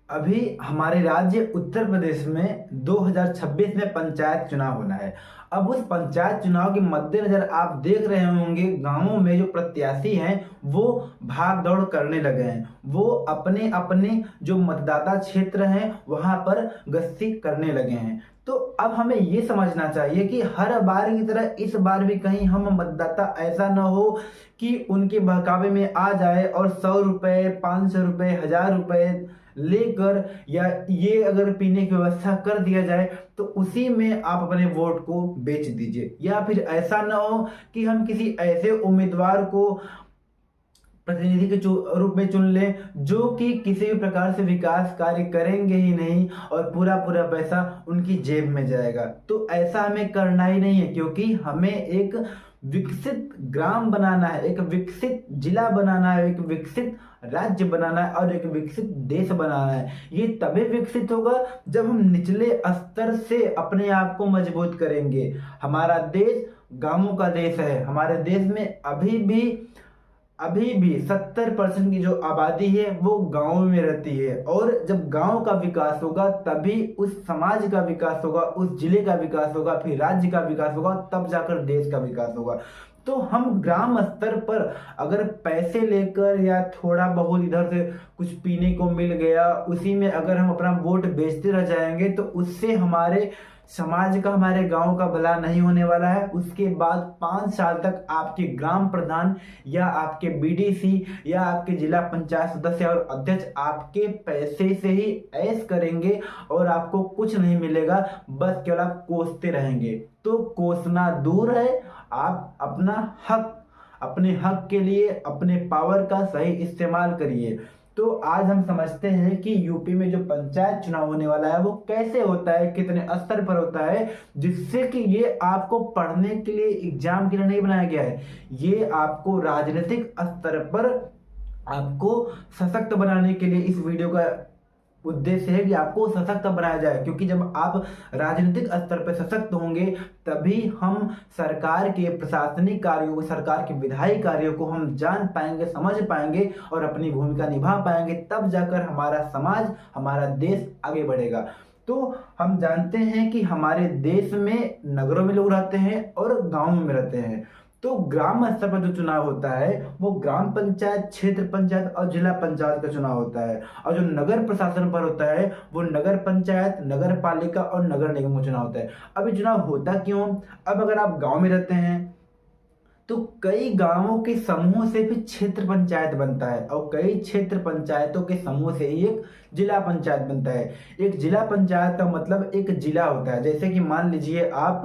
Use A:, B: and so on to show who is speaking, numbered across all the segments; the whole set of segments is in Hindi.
A: अभी हमारे राज्य उत्तर प्रदेश में 2026 में पंचायत चुनाव होना है। अब उस पंचायत चुनाव के मद्देनजर आप देख रहे होंगे गांवों में जो प्रत्याशी हैं वो भाग दौड़ करने लगे हैं। वो अपने अपने जो मतदाता क्षेत्र हैं वहां पर गश्ती करने लगे हैं। तो अब हमें ये समझना चाहिए कि हर बार की तरह इस बार भी कहीं हम मतदाता ऐसा न हो कि उनके बहकावे में आ जाए और 100 रुपए, 500 रुपए, 1000 रुपए लेकर या ये अगर पीने की व्यवस्था कर दिया जाए तो उसी में आप अपने वोट को बेच दीजिए। या फिर ऐसा ना हो कि हम किसी ऐसे उम्मीदवार को प्रतिनिधि के रूप में चुन लें जो कि किसी भी प्रकार से विकास कार्य करेंगे ही नहीं और पूरा पूरा पैसा उनकी जेब में जाएगा। तो ऐसा हमें करना ही नहीं है, क्योंकि हमें एक विकसित ग्राम बनाना है, एक विकसित जिला बनाना है, एक विकसित राज्य बनाना है और एक विकसित देश बनाना है। ये तभी विकसित होगा जब हम निचले स्तर से अपने आप को मजबूत करेंगे। हमारा देश गांवों का देश है। हमारे देश में अभी भी 70% की जो आबादी है वो गांव में रहती है, और जब गांव का विकास होगा तभी उस समाज का विकास होगा, उस जिले का विकास होगा, फिर राज्य का विकास होगा, तब जाकर देश का विकास होगा। तो हम ग्राम स्तर पर अगर पैसे लेकर या थोड़ा बहुत इधर से कुछ पीने को मिल गया उसी में अगर हम अपना वोट बेचते रह जाएंगे तो उससे हमारे समाज का, हमारे गांव का भला नहीं होने वाला है। उसके बाद 5 साल तक आपके ग्राम प्रधान या आपके बीडीसी या आपके जिला पंचायत सदस्य और अध्यक्ष आपके पैसे से ही ऐश करेंगे और आपको कुछ नहीं मिलेगा, बस केवल आप कोसते रहेंगे। तो कोसना दूर है, आप अपने हक के लिए अपने पावर का सही इस्तेमाल करिए। तो आज हम समझते हैं कि यूपी में जो पंचायत चुनाव होने वाला है वो कैसे होता है, कितने स्तर पर होता है, जिससे कि ये आपको पढ़ने के लिए, एग्जाम के लिए नहीं बनाया गया है। ये आपको राजनीतिक स्तर पर आपको सशक्त बनाने के लिए इस वीडियो का उद्देश्य है कि आपको सशक्त बनाया जाए। क्योंकि जब आप राजनीतिक स्तर पर सशक्त होंगे तभी हम सरकार के प्रशासनिक कार्यों को, सरकार के विधायी कार्यों को हम जान पाएंगे, समझ पाएंगे और अपनी भूमिका निभा पाएंगे। तब जाकर हमारा समाज, हमारा देश आगे बढ़ेगा। तो हम जानते हैं कि हमारे देश में नगरों में लोग रहते हैं और गांवों में रहते हैं। तो ग्राम स्तर पर जो चुनाव होता है वो ग्राम पंचायत, क्षेत्र पंचायत और जिला पंचायत का चुनाव होता है। और जो नगर प्रशासन पर होता है वो नगर पंचायत, नगर पालिका और नगर निगम का चुनाव होता है। अब ये चुनाव होता क्यों? अब अगर आप गांव में रहते हैं तो कई गांवों के समूह से भी क्षेत्र पंचायत बनता है और कई क्षेत्र पंचायतों के समूह से ही एक जिला पंचायत बनता है। एक जिला पंचायत का मतलब एक जिला होता है। जैसे कि मान लीजिए आप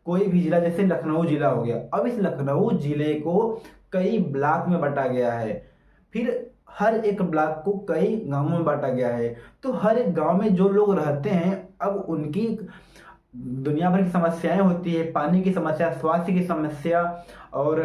A: कोई भी जिला, जैसे लखनऊ जिला हो गया। अब इस लखनऊ जिले को कई ब्लॉक में बांटा गया है, फिर हर एक ब्लॉक को कई गांवों में बांटा गया है। तो हर एक गांव में जो लोग रहते हैं अब उनकी दुनिया भर की समस्याएं होती है, पानी की समस्या, स्वास्थ्य की समस्या और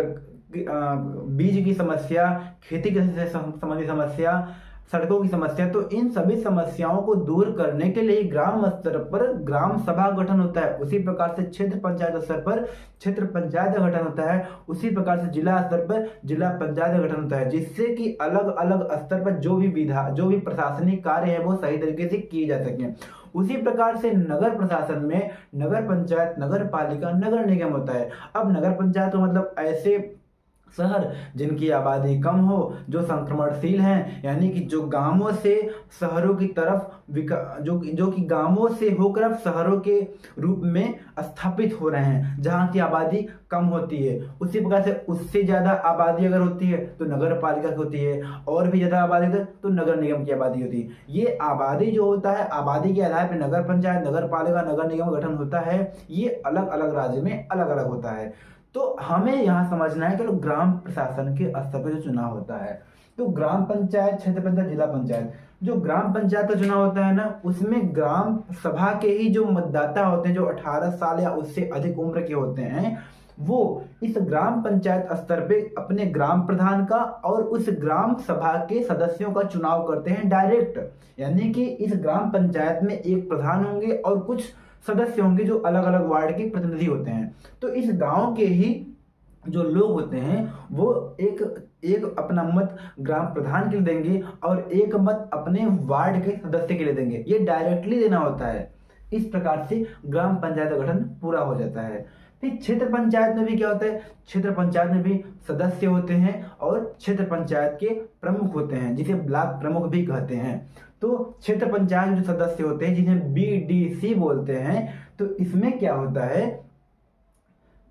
A: बीज की समस्या, खेती के संबंधी समस्या, सड़कों की समस्या। तो इन सभी समस्याओं को दूर करने के लिए ग्राम स्तर पर ग्राम सभा गठन होता है। उसी प्रकार से क्षेत्र पंचायत स्तर पर क्षेत्र पंचायत का गठन होता है। उसी प्रकार से जिला स्तर पर जिला पंचायत का गठन होता है, जिससे कि अलग अलग स्तर पर जो भी प्रशासनिक कार्य है वो सही तरीके से किए जा सके। उसी प्रकार से नगर प्रशासन में नगर पंचायत, नगर पालिका, नगर निगम होता है। अब नगर पंचायत तो मतलब ऐसे शहर जिनकी आबादी कम हो, जो संक्रमणशील हैं, यानी कि जो गांवों से शहरों की तरफ जो कि गांवों से होकर अब शहरों के रूप में स्थापित हो रहे हैं, जहां की आबादी कम होती है। उसी प्रकार से उससे ज्यादा आबादी अगर होती है तो नगर पालिका की होती है, और भी ज्यादा आबादी होती है तो नगर निगम की आबादी होती है। ये आबादी जो होता है, आबादी के आधार पर नगर पंचायत, नगर पालिका, नगर निगम का गठन होता है। ये अलग अलग राज्य में अलग अलग होता है। तो हमें यहाँ समझना है कि ग्राम प्रशासन के स्तर पर जो चुनाव होता है, तो ग्राम पंचायत, क्षेत्र पंचायत, जिला पंचायत, जो ग्राम पंचायत का चुनाव होता है ना, उसमें ग्राम सभा के ही जो मतदाता होते हैं, जो 18 साल या उससे अधिक उम्र के होते हैं, वो इस ग्राम पंचायत स्तर पे अपने ग्राम प्रधान का और उस ग्राम सभा के सदस्यों का चुनाव करते हैं डायरेक्ट। यानी कि इस ग्राम पंचायत में एक प्रधान होंगे और कुछ सदस्य होंगे जो अलग अलग वार्ड के प्रतिनिधि होते हैं। तो इस गांव के ही जो लोग होते हैं वो एक एक अपना मत ग्राम प्रधान के लिए देंगे और एक मत अपने वार्ड के सदस्य के लिए देंगे। ये डायरेक्टली देना होता है। इस प्रकार से ग्राम पंचायत का गठन पूरा हो जाता है। फिर क्षेत्र पंचायत में भी क्या होता है, क्षेत्र पंचायत में भी सदस्य होते हैं और क्षेत्र पंचायत के प्रमुख होते हैं, जिसे ब्लॉक प्रमुख भी कहते हैं। तो क्षेत्र पंचायत में जो सदस्य होते हैं जिन्हें बीडीसी बोलते हैं, तो इसमें क्या होता है,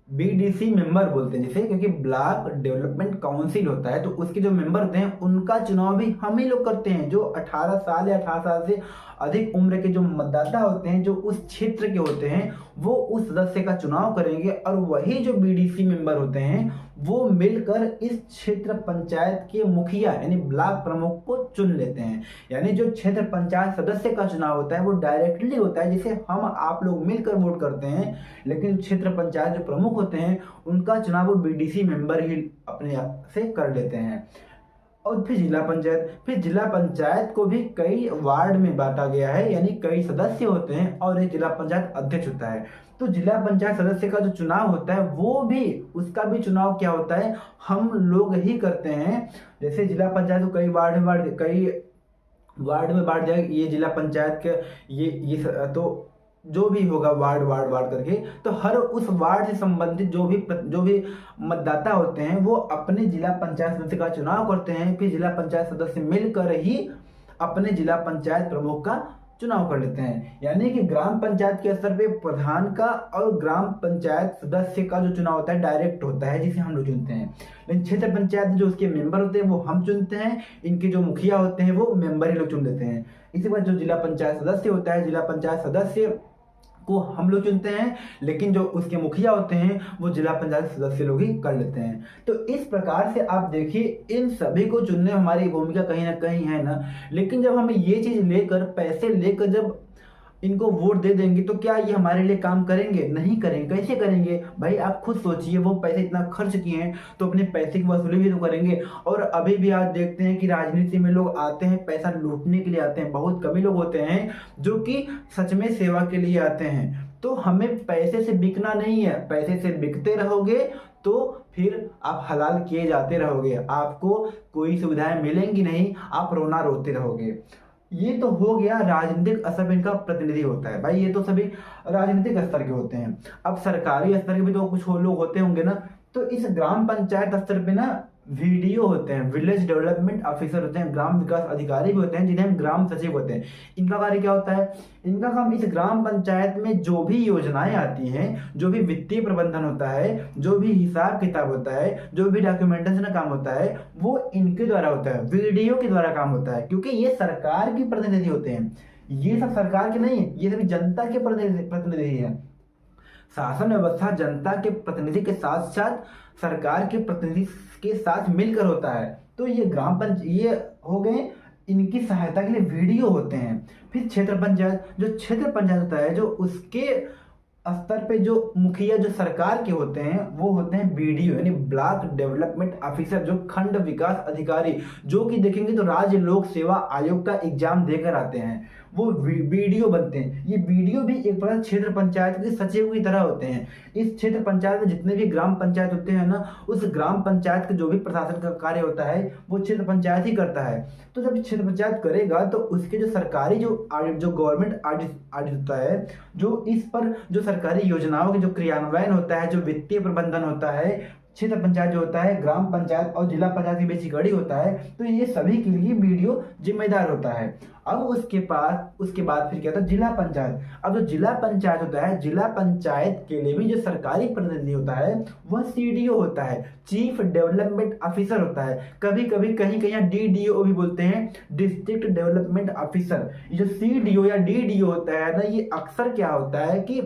A: बीडीसी मेंबर बोलते हैं जिसे, क्योंकि ब्लॉक डेवलपमेंट काउंसिल होता है, तो उसके जो मेंबर होते हैं उनका चुनाव भी हम ही लोग करते हैं। जो 18 साल या 18 साल से अधिक उम्र के जो मतदाता होते हैं, जो उस क्षेत्र के होते हैं, वो उस सदस्य का चुनाव करेंगे और वही जो बीडीसी मेंबर होते हैं वो मिलकर इस क्षेत्र पंचायत के मुखिया यानी ब्लॉक प्रमुख को चुन लेते हैं। यानी जो क्षेत्र पंचायत सदस्य का चुनाव होता है वो डायरेक्टली होता है, जिसे हम आप लोग मिलकर वोट करते हैं, लेकिन क्षेत्र पंचायत जो प्रमुख होते हैं उनका चुनाव वो बीडीसी मेंबर ही अपने आप से कर लेते हैं। और फिर जिला पंचायत को भी कई वार्ड में बांटा गया है, यानी कई सदस्य होते हैं और एक जिला पंचायत अध्यक्ष होता है। तो जिला पंचायत सदस्य का जो चुनाव होता है वो भी, उसका भी चुनाव क्या होता है, हम लोग ही करते हैं। जैसे जिला पंचायत को कई वार्ड में बांट दिया, ये जिला पंचायत के ये तो जो भी होगा वार्ड करके, तो हर उस वार्ड से संबंधित जो भी मतदाता होते हैं वो अपने जिला पंचायत सदस्य का चुनाव करते हैं। फिर जिला पंचायत सदस्य मिलकर ही अपने जिला पंचायत प्रमुख का चुनाव कर लेते हैं। यानी कि ग्राम पंचायत के स्तर पे प्रधान का और ग्राम पंचायत सदस्य का जो चुनाव होता है डायरेक्ट होता है, जिसे हम लोग चुनते हैं। लेकिन क्षेत्र पंचायत जो उसके मेंबर होते हैं वो हम चुनते हैं, इनके जो मुखिया होते हैं वो मेंबर ही लोग चुन लेते हैं। इसी बात जो जिला पंचायत सदस्य होता है, जिला पंचायत सदस्य को हम लोग चुनते हैं, लेकिन जो उसके मुखिया होते हैं वो जिला पंचायत सदस्य लोग ही कर लेते हैं। तो इस प्रकार से आप देखिए, इन सभी को चुनने में हमारी भूमिका कहीं ना कहीं है ना। लेकिन जब हम ये चीज लेकर, पैसे लेकर जब इनको वोट दे देंगे तो क्या ये हमारे लिए काम करेंगे? नहीं करेंगे। कैसे करेंगे भाई, आप खुद सोचिए। वो पैसे इतना खर्च किए हैं तो अपने पैसे की वसूली भी तो करेंगे। और अभी भी आज देखते हैं कि राजनीति में लोग आते हैं पैसा लूटने के लिए आते हैं। बहुत कम ही लोग होते हैं जो कि सच में सेवा के लिए आते हैं। तो हमें पैसे से बिकना नहीं है। पैसे से बिकते रहोगे तो फिर आप हलाल किए जाते रहोगे, आपको कोई सुविधाएं मिलेंगी नहीं, आप रोना रोते रहोगे। ये तो हो गया राजनीतिक स्तर पर इनका प्रतिनिधि होता है भाई, ये तो सभी राजनीतिक स्तर के होते हैं। अब सरकारी स्तर के भी तो कुछ लोग होते होंगे ना। तो इस ग्राम पंचायत स्तर पे ना वीडीओ होते हैं, विलेज डेवलपमेंट ऑफिसर होते हैं, ग्राम विकास अधिकारी भी होते हैं, जिन्हें हम ग्राम सचिव होते हैं। इनका कार्य क्या होता है? इनका काम इस ग्राम पंचायत में जो भी योजनाएं आती हैं, जो भी वित्तीय प्रबंधन होता है, जो भी हिसाब किताब होता है, जो भी डॉक्यूमेंटेशन का काम होता है, वो इनके द्वारा होता है, वीडीओ के द्वारा काम होता है। क्योंकि ये सरकार की प्रतिनिधि होते हैं, ये सब सरकार के नहीं है, ये सभी जनता के प्रतिनिधि है। शासन व्यवस्था जनता के प्रतिनिधि के साथ साथ सरकार के प्रतिनिधि के साथ मिलकर होता है। तो ये ग्राम पंचायत, ये हो गए इनकी सहायता के लिए वीडियो होते हैं। फिर क्षेत्र पंचायत, जो क्षेत्र पंचायत होता है, जो उसके स्तर पे जो मुखिया जो सरकार के होते हैं वो होते हैं बीडीओ यानी ब्लॉक डेवलपमेंट ऑफिसर, जो खंड विकास अधिकारी, जो कि देखेंगे तो राज्य लोक सेवा आयोग का एग्जाम देकर आते हैं, वो बीडीओ बनते हैं। ये बीडीओ भी एक प्रकार क्षेत्र पंचायत के सचिव की तरह होते हैं। इस क्षेत्र पंचायत में जितने भी ग्राम पंचायत होते हैं ना, उस ग्राम पंचायत का जो भी प्रशासन का कार्य होता है वो क्षेत्र पंचायत ही करता है। तो जब क्षेत्र पंचायत करेगा तो उसके जो सरकारी जो गवर्नमेंट ऑडिट होता है, जो इस पर जो सरकारी योजनाओं के जो क्रियान्वयन होता है, जो वित्तीय प्रबंधन होता है, क्षेत्र पंचायत जो होता है ग्राम पंचायत और जिला पंचायत के बीच कड़ी होता है, तो ये सभी के लिए बीडीओ जिम्मेदार होता है। अब उसके बाद फिर क्या होता है? जिला पंचायत। अब जो जिला पंचायत होता है, जिला पंचायत के लिए भी जो सरकारी प्रतिनिधि होता है वह सीडीओ होता है, चीफ डेवलपमेंट ऑफिसर होता है। कभी कभी कहीं डीडीओ भी बोलते हैं, डिस्ट्रिक्ट डेवलपमेंट ऑफिसर। ये जो सीडीओ या डीडीओ होता है ना, ये अक्सर क्या होता है कि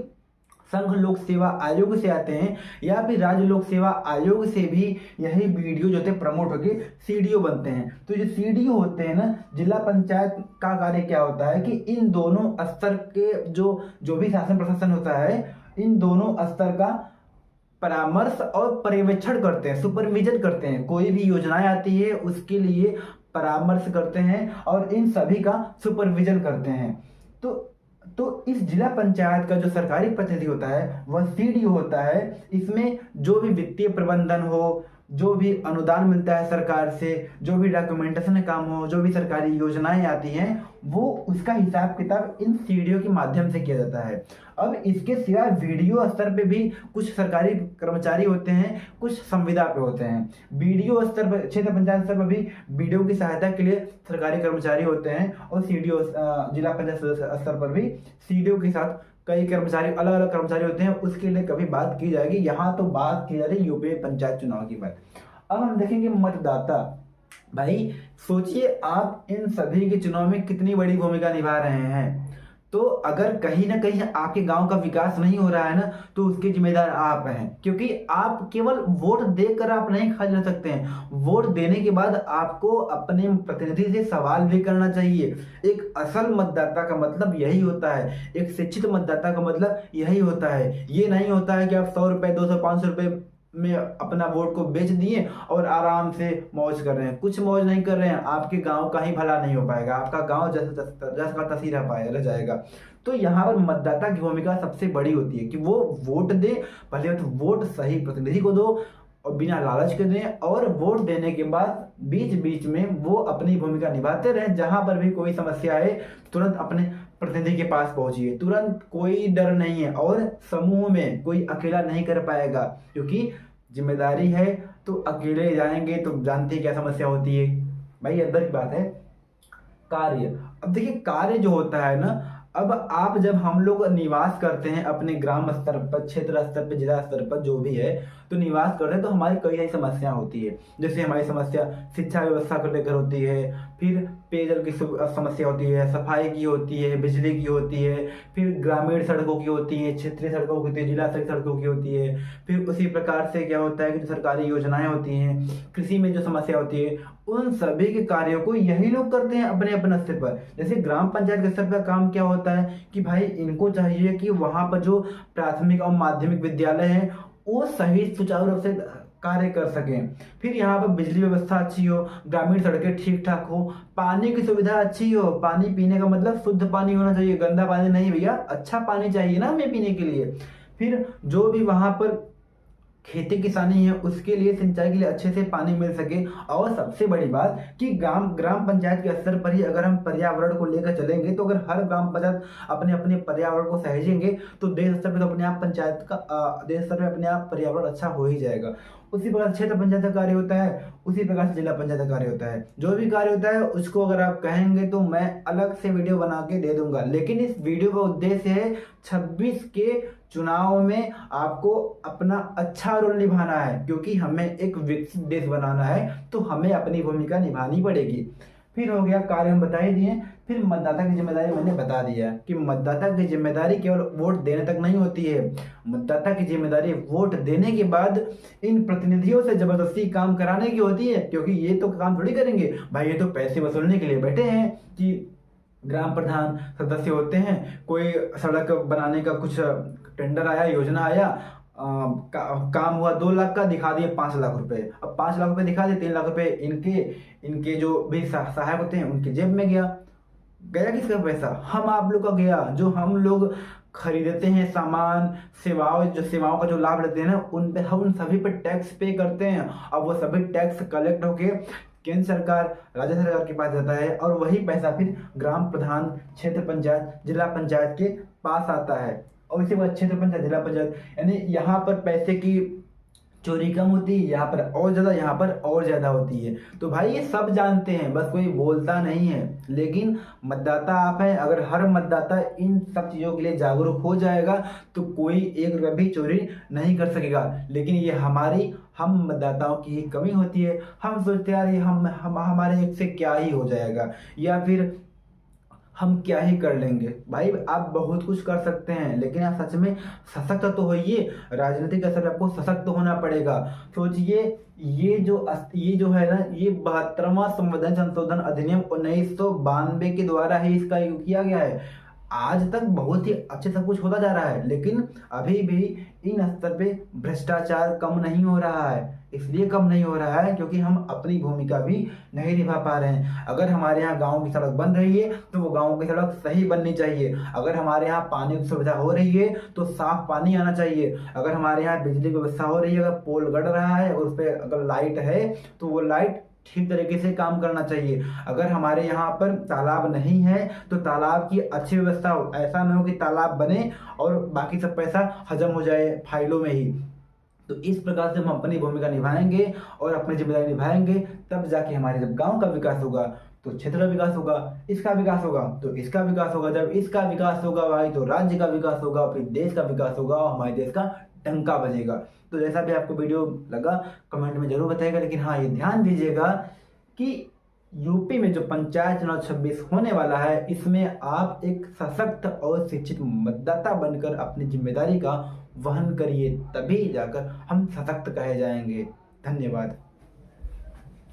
A: संघ लोक सेवा आयोग से आते हैं या फिर राज्य लोक सेवा आयोग से भी यही बीडीओ जो होते हैं प्रमोट होकर सीडीओ बनते हैं। तो जो सीडीओ होते हैं ना, जिला पंचायत का कार्य क्या होता है कि इन दोनों स्तर के जो भी शासन प्रशासन होता है, इन दोनों स्तर का परामर्श और पर्यवेक्षण करते हैं, सुपरविजन करते हैं। कोई भी योजनाएं आती है उसके लिए परामर्श करते हैं और इन सभी का सुपरविजन करते हैं। तो इस जिला पंचायत का जो सरकारी प्रतिनिधि होता है वह सीडीओ होता है। इसमें जो भी वित्तीय प्रबंधन हो, जो भी अनुदान मिलता है सरकार से, जो भी डॉक्यूमेंटेशन काम हो, जो भी सरकारी योजनाएं आती हैं, वो उसका हिसाब किताब इन सीडीओ के माध्यम से किया जाता है। अब इसके सिवाय वीडियो स्तर पे भी कुछ सरकारी कर्मचारी होते हैं, कुछ संविदा पे होते हैं। बीडीओ स्तर पर, क्षेत्र पंचायत स्तर पर भी बीडीओ की सहायता के लिए सरकारी कर्मचारी होते हैं, और सीडीओ जिला पंचायत सदस्य स्तर पर भी सीडीओ के साथ कई कर्मचारी, अलग अलग कर्मचारी होते हैं। उसके लिए कभी बात की जाएगी, यहाँ तो बात की जा रही यूपी पंचायत चुनाव की बात। अब हम देखेंगे मतदाता। भाई सोचिए, आप इन सभी के चुनाव में कितनी बड़ी भूमिका निभा रहे हैं। तो अगर कहीं ना कहीं आपके गांव का विकास नहीं हो रहा है ना, तो उसके जिम्मेदार आप हैं, क्योंकि आप केवल वोट देकर आप नहीं खा जा सकते हैं। वोट देने के बाद आपको अपने प्रतिनिधि से सवाल भी करना चाहिए। एक असल मतदाता का मतलब यही होता है, एक शिक्षित मतदाता का मतलब यही होता है। ये नहीं होता है कि आप 100 रुपए, 200, 500 रुपए में अपना वोट को बेच दिए और आराम से मौज कर रहे हैं। कुछ मौज नहीं कर रहे हैं, आपके गांव का ही भला नहीं हो पाएगा, आपका गांव जैसा का तसी रह जाएगा। तो यहाँ पर मतदाता की भूमिका सबसे बड़ी होती है कि वो वोट दे, पहले तो वोट सही प्रतिनिधि को दो और बिना लालच के दें, और वोट देने के बाद बीच बीच में वो अपनी भूमिका निभाते रहें। जहां पर भी कोई समस्या आए तुरंत अपने प्रतिनिधि के पास पहुंचिए, तुरंत, कोई डर नहीं है। और समूह में कोई अकेला नहीं कर पाएगा, क्योंकि जिम्मेदारी है, तो अकेले जाएंगे तो जानते हैं क्या समस्या होती है। भाई अंदर की बात है। कार्य, अब देखिए कार्य जो होता है ना, अब आप जब हम लोग निवास करते हैं अपने ग्राम स्तर पर, क्षेत्र स्तर पर, जिला स्तर पर, जो भी है, तो निवास करते हैं तो हमारी कई सारी समस्या होती है। जैसे हमारी समस्या शिक्षा व्यवस्था को लेकर होती है, फिर पेयजल की समस्या होती है, सफाई की होती है, बिजली की होती है, फिर ग्रामीण सड़कों की होती है, क्षेत्रीय सड़कों की होती है, जिला स्तरीय सड़कों की होती है। फिर उसी प्रकार से क्या होता है कि जो सरकारी योजनाएं होती हैं, कृषि में जो समस्या होती है, उन सभी के कार्यों को यही लोग करते हैं अपने अपने स्तर पर। जैसे ग्राम पंचायत के स्तर पर काम क्या होता है कि भाई इनको चाहिए कि वहां पर जो प्राथमिक और माध्यमिक विद्यालय है वो सही सुचारू रूप से कार्य कर सकें। फिर यहाँ पर बिजली व्यवस्था अच्छी हो, ग्रामीण सड़कें ठीक ठाक हो, पानी की सुविधा अच्छी हो। पानी पीने का मतलब शुद्ध पानी होना चाहिए, गंदा पानी नहीं भैया, अच्छा पानी चाहिए ना हमें पीने के लिए। फिर जो भी वहां पर खेती किसानी है उसके लिए, सिंचाई के लिए अच्छे से पानी मिल सके। और सबसे बड़ी बात कि ग्राम पंचायत के स्तर पर ही अगर हम पर्यावरण को लेकर चलेंगे, तो अगर हर ग्राम पंचायत अपने अपने पर्यावरण को सहेजेंगे, तो देश स्तर पर तो अपने आप पंचायत का, देश स्तर पर अपने आप पर्यावरण अच्छा हो ही जाएगा। उसी प्रकार क्षेत्र पंचायत का कार्य होता है, उसी प्रकार से जिला पंचायत का कार्य होता है। जो भी कार्य होता है उसको अगर आप कहेंगे तो मैं अलग से वीडियो बना के दे दूंगा, लेकिन इस वीडियो का उद्देश्य है 26 के चुनाव में आपको अपना अच्छा रोल निभाना है, क्योंकि हमें एक विकसित देश बनाना है, तो हमें अपनी भूमिका निभानी पड़ेगी। फिर हो गया कार्य हम बता ही दिए। फिर मतदाता की जिम्मेदारी मैंने बता दिया कि मतदाता की जिम्मेदारी केवल वोट देने तक नहीं होती है। मतदाता की जिम्मेदारी वोट देने के बाद इन प्रतिनिधियों से जबरदस्ती काम कराने की होती है, क्योंकि ये तो काम थोड़ी करेंगे भाई, ये तो पैसे वसूलने के लिए बैठे हैं कि ग्राम प्रधान सदस्य होते हैं, कोई सड़क बनाने का कुछ टेंडर आया, योजना आया, काम हुआ 2 लाख का, दिखा दिए 5 लाख रुपए। अब 5 लाख रुपए दिखा दिए, 3 लाख रुपए इनके जो भी सहायक होते हैं उनके जेब में गया किसका पैसा? हम आप लोग का गया, जो हम लोग खरीदते हैं सामान, सेवाओं का जो लाभ लेते हैं ना, उन पे हम उन सभी पे टैक्स पे करते हैं। अब वो सभी टैक्स कलेक्ट होके केंद्र सरकार, राज्य सरकार के पास जाता है, और वही पैसा फिर ग्राम प्रधान, क्षेत्र पंचायत, जिला पंचायत के पास आता है। और इसी बात क्षेत्र पंचायत, जिला पंचायत, यानी यहाँ पर पैसे की चोरी कम होती है, यहाँ पर और ज्यादा, यहाँ पर और ज्यादा होती है। तो भाई ये सब जानते हैं, बस कोई बोलता नहीं है। लेकिन मतदाता आप हैं, अगर हर मतदाता इन सब चीजों के लिए जागरूक हो जाएगा तो कोई 1 रुपया भी चोरी नहीं कर सकेगा। लेकिन ये हम मतदाताओं की ही कमी होती है। हम सोचते हैं यार ये हम हमारे एक से क्या ही हो जाएगा, या फिर हम क्या ही कर लेंगे। भाई आप बहुत कुछ कर सकते हैं, लेकिन आप सच में सशक्त तो होइए। राजनीतिक असर आपको सशक्त होना पड़ेगा। सोचिए, ये जो है ना, ये 72वां संविधान संशोधन अधिनियम 1992 के द्वारा ही इसका किया गया है। आज तक बहुत ही अच्छे सब कुछ होता जा रहा है, लेकिन अभी भी इन स्तर पे भ्रष्टाचार कम नहीं हो रहा है। इसलिए कम नहीं हो रहा है क्योंकि हम अपनी भूमिका भी नहीं निभा पा रहे हैं। अगर हमारे यहाँ गांव की सड़क बन रही है तो वो गांव की सड़क सही बननी चाहिए। अगर हमारे यहाँ पानी की सुविधा हो रही है तो साफ पानी आना चाहिए। अगर हमारे यहाँ बिजली की व्यवस्था हो रही है, अगर पोल गड़ रहा है और उस पर अगर लाइट है तो वो लाइट ठीक तरीके से काम करना चाहिए। अगर हमारे यहाँ पर तालाब नहीं है तो तालाब की अच्छी व्यवस्था हो। ऐसा ना हो कि तालाब बने और बाकी सब पैसा हजम हो जाए फाइलों में ही। तो इस प्रकार से हम अपनी भूमिका निभाएंगे और अपनी जिम्मेदारी निभाएंगे, तब जाके हमारे जब गांव का विकास होगा तो क्षेत्र का विकास होगा, इसका विकास होगा तो इसका विकास होगा। जब इसका विकास होगा भाई तो राज्य का विकास होगा, फिर देश का विकास होगा और हमारे देश का डंका बजेगा। तो जैसा भी आपको वीडियो लगा कमेंट में जरूर बताइएगा। लेकिन हाँ, ये ध्यान दीजिएगा कि यूपी में जो पंचायत चुनाव 26 होने वाला है, इसमें आप एक सशक्त और शिक्षित मतदाता बनकर अपनी जिम्मेदारी का वहन करिए, तभी जाकर हम सशक्त कहे जाएंगे। धन्यवाद।